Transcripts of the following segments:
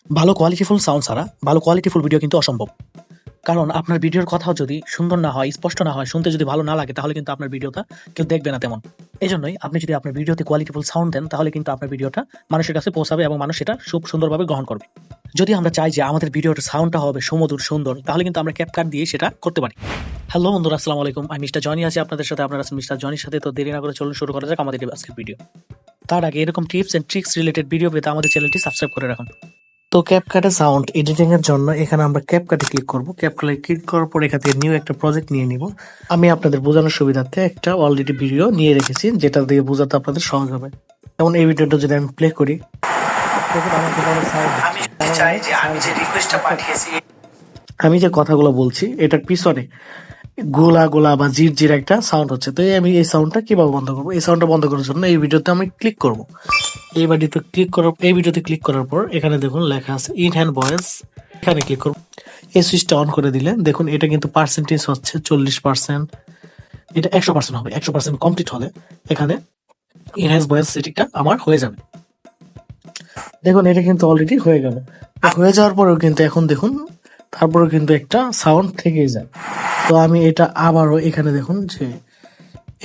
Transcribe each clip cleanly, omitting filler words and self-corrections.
ভালো কোয়ালিটিফুল সাউন্ড ছাড়া ভালো কোয়ালিটিফুল ভিডিও কিন্তু অসম্ভব। কারণ আপনার ভিডিওর কথাও যদি সুন্দর না হয়, স্পষ্ট না হয়, শুনতে যদি ভালো না লাগে, তাহলে কিন্তু আপনার ভিডিওটা কেউ দেখবে না তেমন। এজন্যই আপনি যদি আপনার ভিডিওতে কোয়ালিটিফুল সাউন্ড দেন, তাহলে কিন্তু আপনার ভিডিওটা মানুষের কাছে পৌঁছাবে এবং মানুষ সেটা খুব সুন্দরভাবে গ্রহণ করবে। যদি আমরা চাই যে আমাদের ভিডিওর সাউন্ডটা হবে সুমধুর, সুন্দর, তাহলে কিন্তু আমরা ক্যাপকাট দিয়ে সেটা করতে পারি। হ্যালো বন্ধুরা, আসসালামু আলাইকুম। আমি মিস্টার জনি আছি আপনাদের সাথে। আপনারা আছেন মিস্টার জনির সাথে। তো দেরি না করে চলুন শুরু করা যাক আমাদের আজকের ভিডিও। তার আগে এরকম tips and tricks related video পেতে আমাদের চ্যানেলটি সাবস্ক্রাইব করে রাখুন। তো ক্যাপকাটে সাউন্ড এডিটিং এর জন্য এখানে আমরা ক্যাপকাটে ক্লিক করব। ক্যাপকাটে ক্লিক করার পর এখান থেকে নিউ একটা প্রজেক্ট নিয়ে নিব। আমি আপনাদের বোঝানোর সুবিধার্থে একটা অলরেডি ভিডিও নিয়ে রেখেছি, যেটা দিয়ে বোঝাতে আপনাদের সহজ হবে। যেমন এই ভিডিওটা যদি আমি প্লে করি, দেখুন আমার কিন্তু সাউন্ড আমি যে কথাগুলো বলছি এটার পিছনে গোলা গোলা বা জির একটা সাউন্ড হচ্ছে। তো আমি এই সাউন্ডটা কিভাবে বন্ধ করবো? এই সাউন্ডটা বন্ধ করার জন্য এই ভিডিওতে আমি ক্লিক করব। এই ভিডিওতে ক্লিক করার পর এখানে দেখুন লেখা আছে ইন হ্যান্ড ভয়েস। এখানে ক্লিক করব। এই সুইচটা অন করে দিলে দেখুন এটা কিন্তু পার্সেন্টেজ হচ্ছে 40%। এটা 100% হবে। 100% কমপ্লিট হলে এখানে ইনহ্যান্স ভয়েস সেটিংটা আমার হয়ে যাবে। দেখুন এটা কিন্তু অলরেডি হয়ে গেল। হয়ে যাওয়ার পরেও কিন্তু এখন দেখুন তারপরেও কিন্তু একটা সাউন্ড থেকেই যায়। তো আমি এটা আবারও এখানে দেখুন যে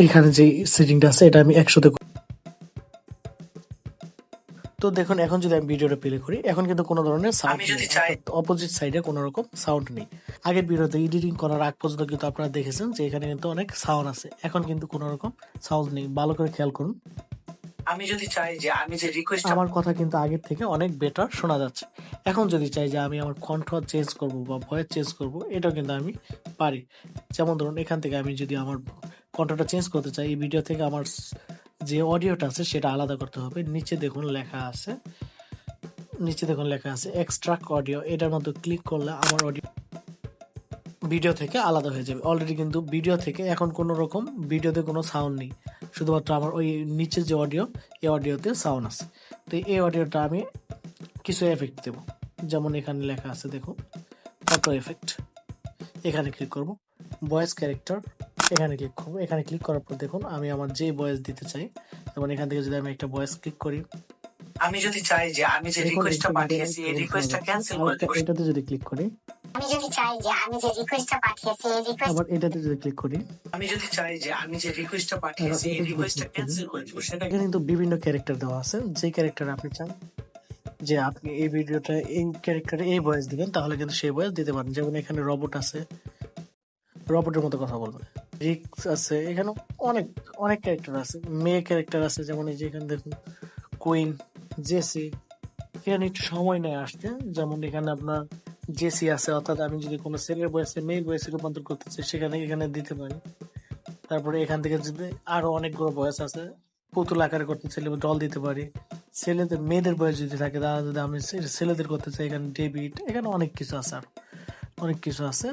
এখানে যে সেটিংটা আছে এটা আমি 100-তে। তো দেখুন এখন যদি আমি ভিডিওটা প্লে করি, এখন কিন্তু কোনো ধরনের সাউন্ড নেই, অপোজিট সাইডে কোনো রকম সাউন্ড নেই। আগের ভিডিওতে এডিটিং করার আগ পর্যন্ত কিন্তু আপনারা দেখেছেন যে এখানে কিন্তু অনেক সাউন্ড আছে, এখন কিন্তু কোনো রকম সাউন্ড নেই। ভালো করে খেয়াল করুন। আমি যদি চাই যে আমি যে রিকোয়েস্ট, আমার কথা কিন্তু আগের থেকে অনেক বেটার শোনা যাচ্ছে। এখন যদি চাই যে আমি আমার কণ্ঠ চেঞ্জ করব বা ভয়েস চেঞ্জ করব, এটাও কিন্তু আমি পারি। যেমন ধরুন এখান থেকে আমি যদি আমার কণ্ঠটা চেঞ্জ করতে চাই, এই ভিডিও থেকে আমার যে অডিওটা আছে সেটা আলাদা করতে হবে। নিচে দেখুন লেখা আছে এক্সট্রাক্ট অডিও। এটার মধ্যে ক্লিক করলে আমার অডিও ভিডিও থেকে আলাদা হয়ে যাবে। অলরেডি কিন্তু ভিডিও থেকে এখন কোনো রকম ভিডিওতে কোনো সাউন্ড নেই, শুধুমাত্র আমার ওই নিচের যে অডিও, এই অডিওতে সাউন্ড আছে। তো এই অডিওটা আমি কিছু এফেক্ট দেব। যেমন এখানে লেখা আছে দেখুন অটো এফেক্ট। এখানে ক্লিক করব। ভয়েস ক্যারেক্টার, এখানে ক্লিক করব। এখানে ক্লিক করার পর দেখুন আমি আমার যে ভয়েস দিতে চাই, যেমন এখান থেকে যদি আমি একটা ভয়েস ক্লিক করি, আমি যদি চাই যে আমি যে রিকোয়েস্টটা পাঠিয়েছি এই রিকোয়েস্টটা ক্যান্সেল করে দেব, এটাতে যদি ক্লিক করি, আমি যদি চাই যে আমি যে রিকোয়েস্টটা পাঠিয়েছি এই রিকোয়েস্ট, আবার এটাতে যদি ক্লিক করি, আমি যদি চাই যে আমি যে রিকোয়েস্টটা পাঠিয়েছি এই রিকোয়েস্টটা ক্যান্সেল করে দেব। সেটা কিন্তু বিভিন্ন ক্যারেক্টার দেওয়া আছে। যে ক্যারেক্টার আপনি চান যে আপনি এই ভিডিওটা এই ক্যারেক্টারে এই ভয়েস দিবেন, তাহলে কিন্তু সেই ভয়েস দিতে পারেন। যেমন এখানে রোবট আছে, রোবটের মতো কথা বলবে। রিক্স আছে, এখানে অনেক অনেক ক্যারেক্টার আছে। মেয়ে ক্যারেক্টার আছে, যেমন এই যে এখানে দেখুন কুইন, জেসি। এখানে একটু সময় নেয় আসতে। যেমন এখানে আপনার জেসি আছে, অর্থাৎ আমি যদি কোনো ছেলের বয়সে মেয়ের বয়সে রূপান্তর করতে চাই, সেখানে এখানে দিতে পারি। তারপরে এখান থেকে যদি আরো অনেকগুলো বয়স আছে, পুতুল আকারে করতে চাইলে ডল দিতে পারি। মেয়েদের বয়স যদি থাকে, তাহলে যদি আমি ছেলেদের করতে চাই, এখানে ডেবিট। এখানে অনেক কিছু আছে, আর অনেক কিছু আছে,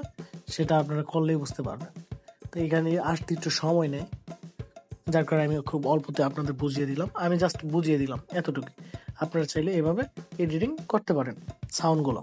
সেটা আপনারা করলেই বুঝতে পারবেন। তো এখানে আসতে একটু সময় নেয়, যার কারণে আমি খুব অল্পতে আপনাদের বুঝিয়ে দিলাম। আমি জাস্ট বুঝিয়ে দিলাম এতটুকু। আপনারা চাইলে এভাবে এডিটিং করতে পারেন সাউন্ডগুলো।